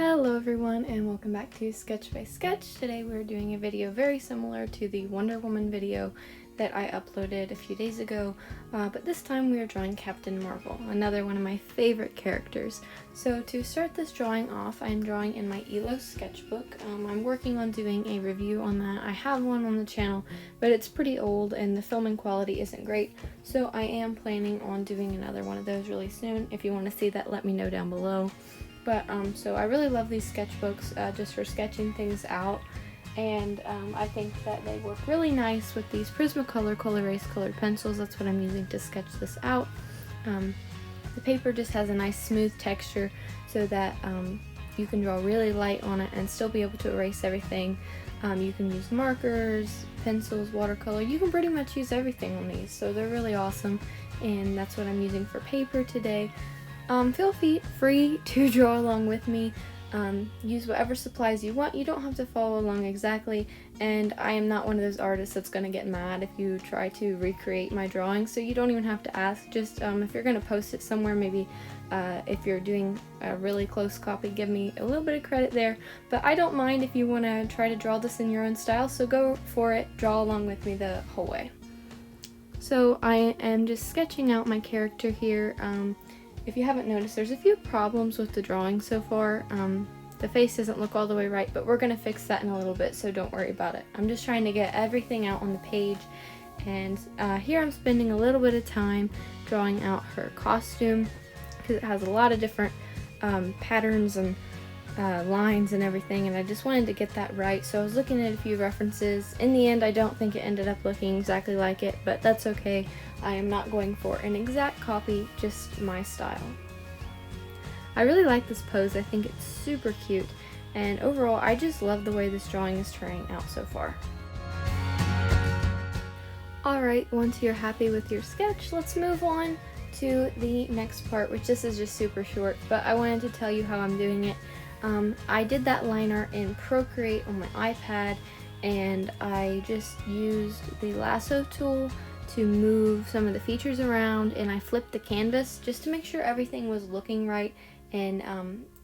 Hello everyone and welcome back to Sketch by Sketch. Today we're doing a video very similar to the Wonder Woman video that I uploaded a few days ago, but this time we are drawing Captain Marvel, another one of my favorite characters. So to start this drawing off, I'm drawing in my ELO sketchbook. I'm working on doing a review on that. I have one on the channel, but it's pretty old and the filming quality isn't great, so I am planning on doing another one of those really soon. If you want to see that, let me know down below. But so I really love these sketchbooks just for sketching things out, and I think that they work really nice with these Prismacolor Color Erase colored pencils. That's what I'm using to sketch this out. The paper just has a nice smooth texture so that you can draw really light on it and still be able to erase everything. You can use markers, pencils, watercolor. You can pretty much use everything on these, so they're really awesome, and that's what I'm using for paper today. Feel free to draw along with me. Use whatever supplies you want. You don't have to follow along exactly, and I am not one of those artists that's going to get mad if you try to recreate my drawing, so you don't even have to ask. Just if you're going to post it somewhere, maybe if you're doing a really close copy, give me a little bit of credit there, but I don't mind if you want to try to draw this in your own style, so go for it. Draw along with me the whole way. So I am just sketching out my character here. If you haven't noticed, there's a few problems with the drawing so far. The face doesn't look all the way right, but we're going to fix that in a little bit, so don't worry about it. I'm just trying to get everything out on the page, and here I'm spending a little bit of time drawing out her costume, because it has a lot of different patterns and lines and everything, and I just wanted to get that right, so I was looking at a few references. In the end, I don't think it ended up looking exactly like it, but that's okay. I am not going for an exact copy, just my style. I really like this pose. I think it's super cute, and overall I just love the way this drawing is turning out so far. Alright, once you're happy with your sketch, let's move on to the next part, which this is just super short, but I wanted to tell you how I'm doing it. I did that line art in Procreate on my iPad, and I just used the lasso tool to move some of the features around, and I flipped the canvas just to make sure everything was looking right and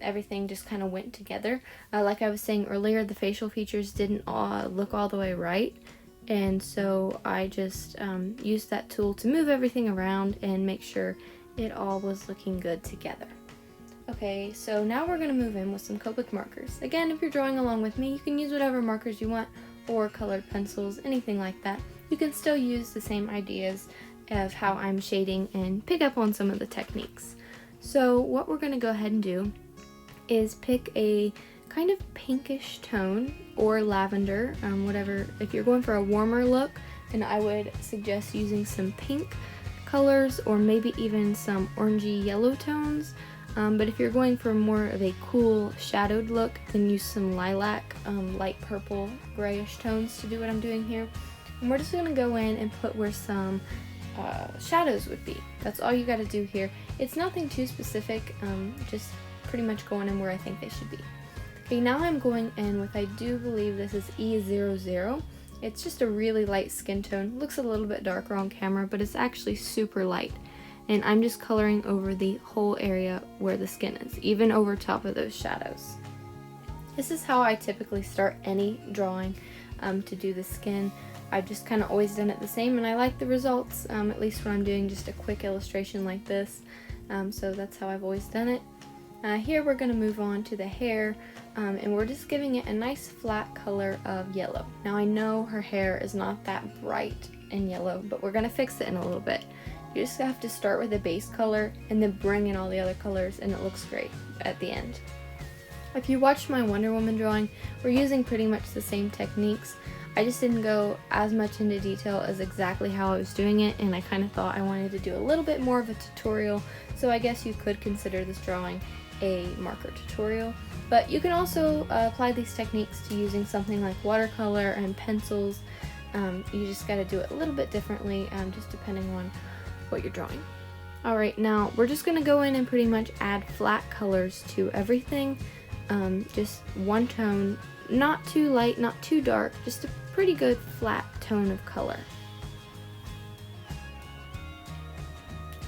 everything just kind of went together. Like I was saying earlier, the facial features didn't look all the way right, and so I just used that tool to move everything around and make sure it all was looking good together. Okay, so now we're going to move in with some Copic markers. Again, if you're drawing along with me, you can use whatever markers you want, or colored pencils, anything like that. You can still use the same ideas of how I'm shading and pick up on some of the techniques. So what we're going to go ahead and do is pick a kind of pinkish tone or lavender, whatever. If you're going for a warmer look, then I would suggest using some pink colors or maybe even some orangey yellow tones. But if you're going for more of a cool shadowed look, then use some lilac, light purple, grayish tones to do what I'm doing here. And we're just going to go in and put where some shadows would be. That's all you got to do here. It's nothing too specific, just pretty much going in where I think they should be. Okay, now I'm going in with, I do believe this is E00. It's just a really light skin tone. Looks a little bit darker on camera, but it's actually super light. And I'm just coloring over the whole area where the skin is, even over top of those shadows. This is how I typically start any drawing to do the skin. I've just kind of always done it the same, and I like the results, at least when I'm doing just a quick illustration like this. So that's how I've always done it. Here we're going to move on to the hair, and we're just giving it a nice flat color of yellow. Now I know her hair is not that bright and yellow, but we're going to fix it in a little bit. You just have to start with a base color and then bring in all the other colors, and it looks great at the end. If you watched my Wonder Woman drawing, we're using pretty much the same techniques. I just didn't go as much into detail as exactly how I was doing it, and I kind of thought I wanted to do a little bit more of a tutorial, so I guess you could consider this drawing a marker tutorial. But you can also apply these techniques to using something like watercolor and pencils. You just got to do it a little bit differently, just depending on what you're drawing. Alright, now we're just going to go in and pretty much add flat colors to everything. Just one tone, not too light, not too dark, just a pretty good flat tone of color.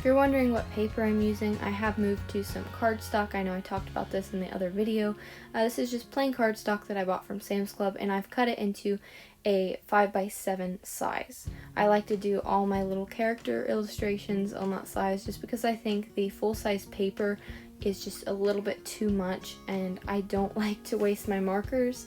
If you're wondering what paper I'm using, I have moved to some cardstock. I know I talked about this in the other video. This is just plain cardstock that I bought from Sam's Club, and I've cut it into a 5x7 size. I like to do all my little character illustrations on that size just because I think the full-size paper is just a little bit too much, and I don't like to waste my markers.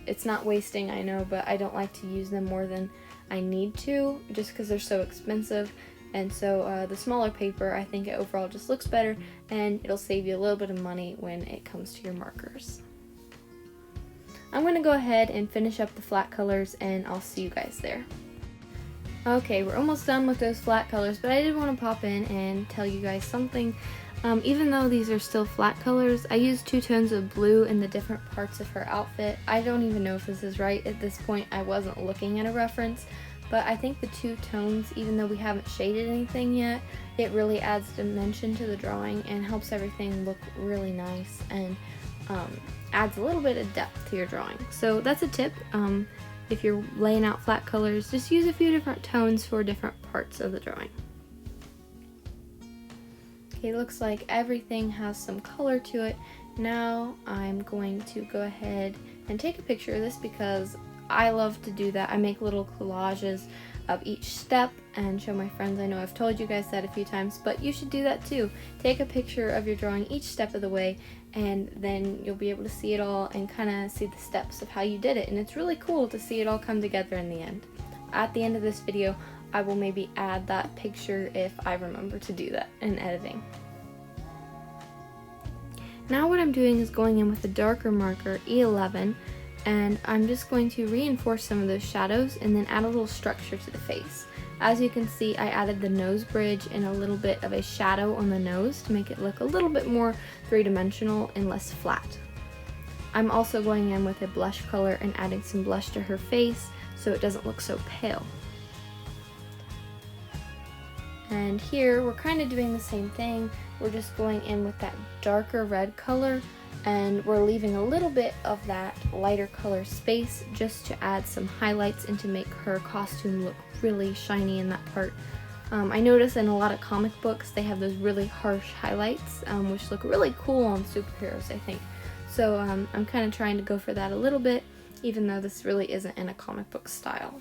It's not wasting, I know, but I don't like to use them more than I need to just because they're so expensive. And so the smaller paper, I think it overall just looks better, and it'll save you a little bit of money when it comes to your markers. I'm going to go ahead and finish up the flat colors, and I'll see you guys there. Okay, we're almost done with those flat colors, but I did want to pop in and tell you guys something. Even though these are still flat colors, I used 2 tones of blue in the different parts of her outfit. I don't even know if this is right at this point. I wasn't looking at a reference. But I think the 2 tones, even though we haven't shaded anything yet, it really adds dimension to the drawing and helps everything look really nice, and adds a little bit of depth to your drawing. So that's a tip. If you're laying out flat colors, just use a few different tones for different parts of the drawing. Okay, looks like everything has some color to it. Now I'm going to go ahead and take a picture of this because I love to do that. I make little collages of each step and show my friends. I know I've told you guys that a few times, but you should do that too. Take a picture of your drawing each step of the way, and then you'll be able to see it all and kind of see the steps of how you did it. And it's really cool to see it all come together in the end. At the end of this video, I will maybe add that picture if I remember to do that in editing. Now what I'm doing is going in with a darker marker, E11, and I'm just going to reinforce some of those shadows and then add a little structure to the face. As you can see, I added the nose bridge and a little bit of a shadow on the nose to make it look a little bit more three-dimensional and less flat. I'm also going in with a blush color and adding some blush to her face so it doesn't look so pale. And here we're kind of doing the same thing. We're just going in with that darker red color, and we're leaving a little bit of that lighter color space just to add some highlights and to make her costume look really shiny in that part. I notice in a lot of comic books they have those really harsh highlights, which look really cool on superheroes, I think. So I'm kind of trying to go for that a little bit, even though this really isn't in a comic book style.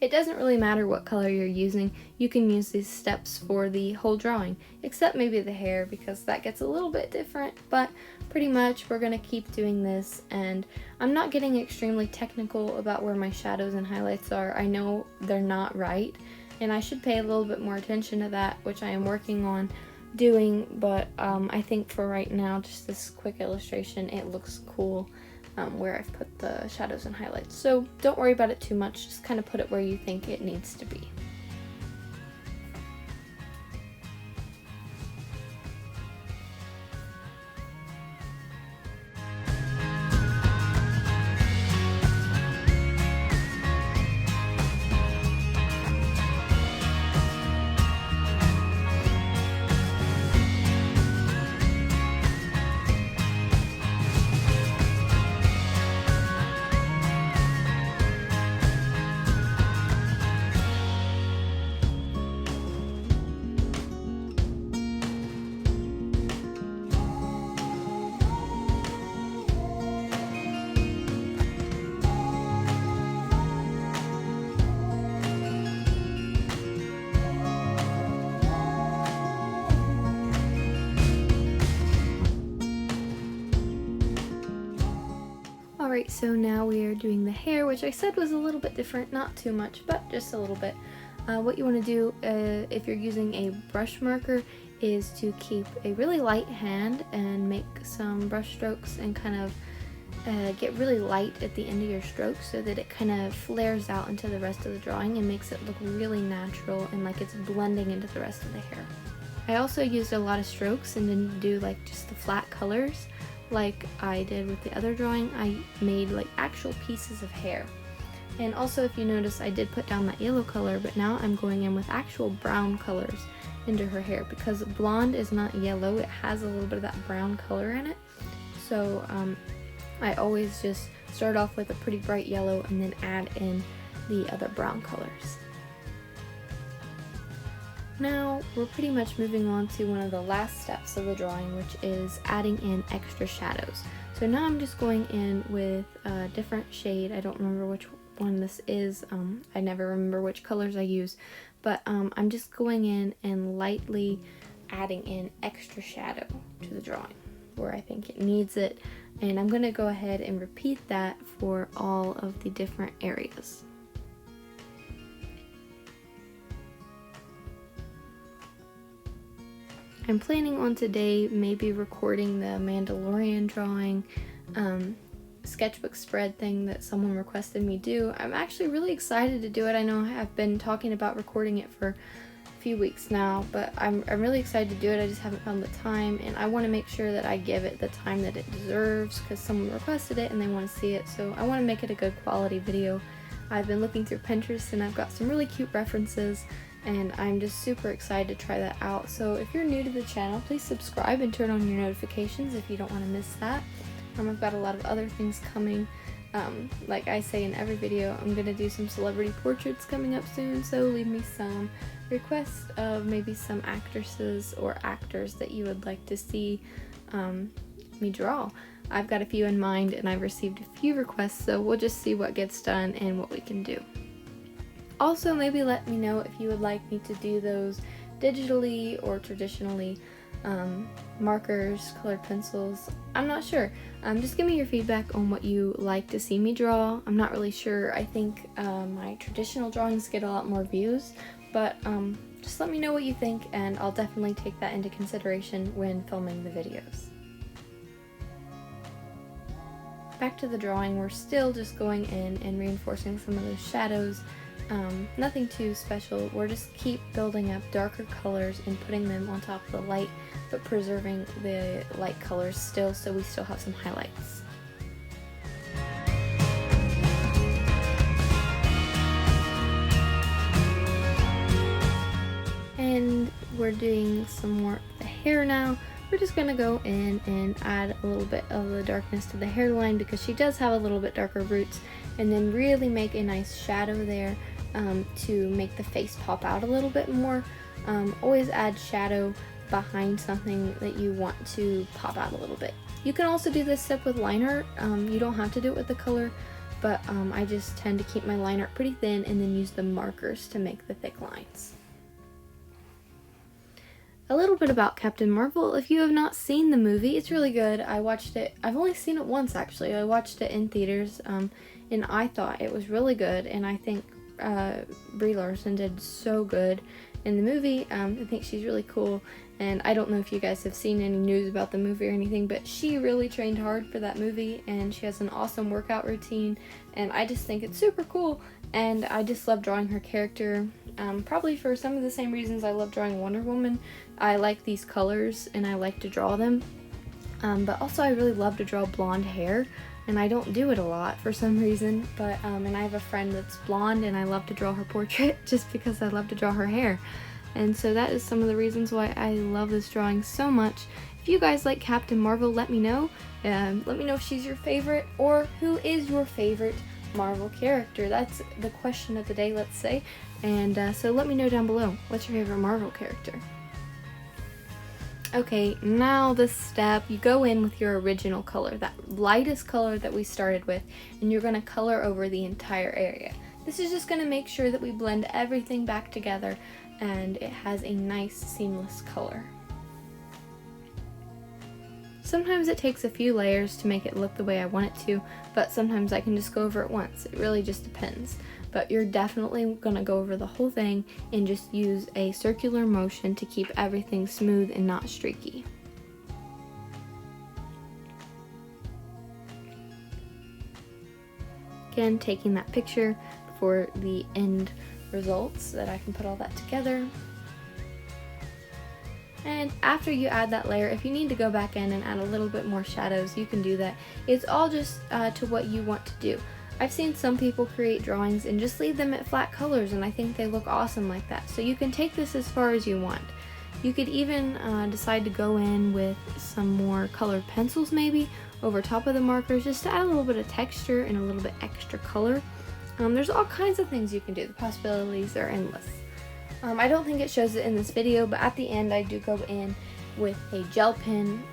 It doesn't really matter what color you're using. You can use these steps for the whole drawing, except maybe the hair because that gets a little bit different, but pretty much we're going to keep doing this. And I'm not getting extremely technical about where my shadows and highlights are. I know they're not right, and I should pay a little bit more attention to that, which I am working on doing, but I think for right now, just this quick illustration, it looks cool. Where I've put the shadows and highlights. So don't worry about it too much, just kind of put it where you think it needs to be. Alright, so now we are doing the hair, which I said was a little bit different, not too much, but just a little bit. What you want to do if you're using a brush marker is to keep a really light hand and make some brush strokes and kind of get really light at the end of your strokes so that it kind of flares out into the rest of the drawing and makes it look really natural and like it's blending into the rest of the hair. I also used a lot of strokes and didn't do like just the flat colors like I did with the other drawing. I made like actual pieces of hair. And also, if you notice, I did put down that yellow color, but now I'm going in with actual brown colors into her hair because blonde is not yellow, it has a little bit of that brown color in it. So I always just start off with a pretty bright yellow and then add in the other brown colors. Now we're pretty much moving on to one of the last steps of the drawing, which is adding in extra shadows. So now I'm just going in with a different shade. I don't remember which one this is. I never remember which colors I use, but I'm just going in and lightly adding in extra shadow to the drawing where I think it needs it, and I'm going to go ahead and repeat that for all of the different areas. I'm planning on today maybe recording the Mandalorian drawing sketchbook spread thing that someone requested me do. I'm actually really excited to do it. I know I've been talking about recording it for a few weeks now, but I'm really excited to do it. I just haven't found the time, and I want to make sure that I give it the time that it deserves because someone requested it and they want to see it, so I want to make it a good quality video. I've been looking through Pinterest and I've got some really cute references, and I'm just super excited to try that out. So if you're new to the channel, please subscribe and turn on your notifications if you don't want to miss that. I've got a lot of other things coming. Like I say in every video, I'm going to do some celebrity portraits coming up soon, so leave me some requests of maybe some actresses or actors that you would like to see me draw. I've got a few in mind and I've received a few requests, so we'll just see what gets done and what we can do. Also, maybe let me know if you would like me to do those digitally or traditionally, markers, colored pencils. I'm not sure. Just give me your feedback on what you like to see me draw. I'm not really sure. I think my traditional drawings get a lot more views, but just let me know what you think and I'll definitely take that into consideration when filming the videos. Back to the drawing, we're still just going in and reinforcing some of those shadows. Nothing too special. We're just keep building up darker colors and putting them on top of the light, but preserving the light colors still, so we still have some highlights. And we're doing some more of the hair now. We're just going to go in and add a little bit of the darkness to the hairline because she does have a little bit darker roots, and then really make a nice shadow there to make the face pop out a little bit more. Always add shadow behind something that you want to pop out a little bit. You can also do this step with line art. You don't have to do it with the color, but I just tend to keep my line art pretty thin and then use the markers to make the thick lines. A little bit about Captain Marvel. If you have not seen the movie, it's really good. I watched it, I've only seen it once actually. I watched it in theaters, and I thought it was really good, and I think Brie Larson did so good in the movie. I think she's really cool, and I don't know if you guys have seen any news about the movie or anything, but she really trained hard for that movie, and she has an awesome workout routine, and I just think it's super cool, and I just love drawing her character. Probably for some of the same reasons I love drawing Wonder Woman. I like these colors and I like to draw them, but also I really love to draw blonde hair, and I don't do it a lot for some reason, but and I have a friend that's blonde and I love to draw her portrait just because I love to draw her hair, and so that is some of the reasons why I love this drawing so much. If you guys like Captain Marvel, let me know. Let me know if she's your favorite, or who is your favorite Marvel character. That's the question of the day, let's say. And so let me know down below, what's your favorite Marvel character? Okay, now this step, you go in with your original color, that lightest color that we started with, and you're going to color over the entire area. This is just going to make sure that we blend everything back together and it has a nice seamless color. Sometimes it takes a few layers to make it look the way I want it to, but sometimes I can just go over it once. It really just depends. But you're definitely going to go over the whole thing and just use a circular motion to keep everything smooth and not streaky. Again, taking that picture for the end results so that I can put all that together. And after you add that layer, if you need to go back in and add a little bit more shadows, you can do that. It's all just to what you want to do. I've seen some people create drawings and just leave them at flat colors, and I think they look awesome like that. So you can take this as far as you want. You could even decide to go in with some more colored pencils maybe over top of the markers, just to add a little bit of texture and a little bit extra color. There's all kinds of things you can do. The possibilities are endless. I don't think it shows it in this video, but at the end I do go in with a gel pen.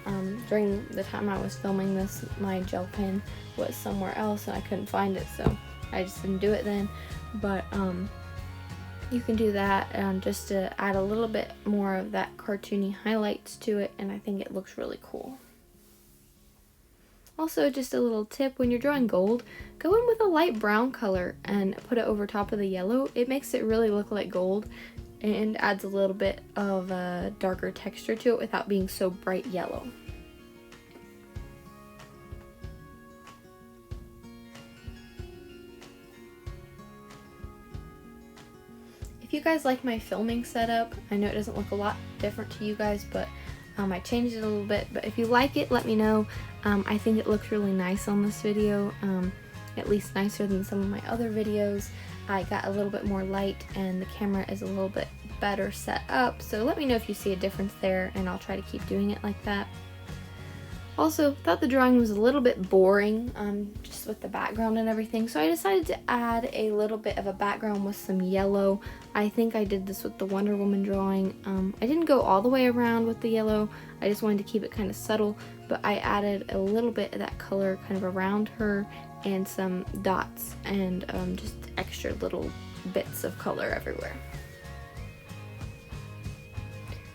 During the time I was filming this, my gel pen was somewhere else and I couldn't find it, so I just didn't do it then. But you can do that just to add a little bit more of that cartoony highlights to it, and I think it looks really cool. Also, just a little tip, when you're drawing gold, go in with a light brown color and put it over top of the yellow. It makes it really look like gold and adds a little bit of a darker texture to it without being so bright yellow. If you guys like my filming setup, I know it doesn't look a lot different to you guys, but I changed it a little bit. But if you like it, let me know. I think it looks really nice on this video, at least nicer than some of my other videos. I got a little bit more light and the camera is a little bit better set up, so let me know if you see a difference there, and I'll try to keep doing it like that. Also, thought the drawing was a little bit boring, just with the background and everything, so I decided to add a little bit of a background with some yellow. I think I did this with the Wonder Woman drawing. I didn't go all the way around with the yellow, I just wanted to keep it kind of subtle, but I added a little bit of that color kind of around her and some dots and just extra little bits of color everywhere.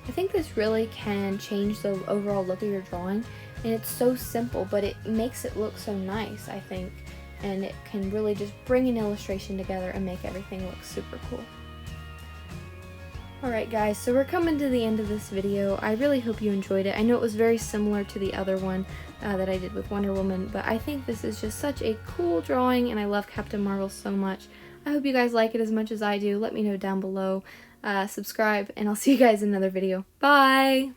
I think this really can change the overall look of your drawing. And it's so simple, but it makes it look so nice, I think. And it can really just bring an illustration together and make everything look super cool. Alright guys, so we're coming to the end of this video. I really hope you enjoyed it. I know it was very similar to the other one that I did with Wonder Woman, but I think this is just such a cool drawing, and I love Captain Marvel so much. I hope you guys like it as much as I do. Let me know down below. Subscribe, and I'll see you guys in another video. Bye!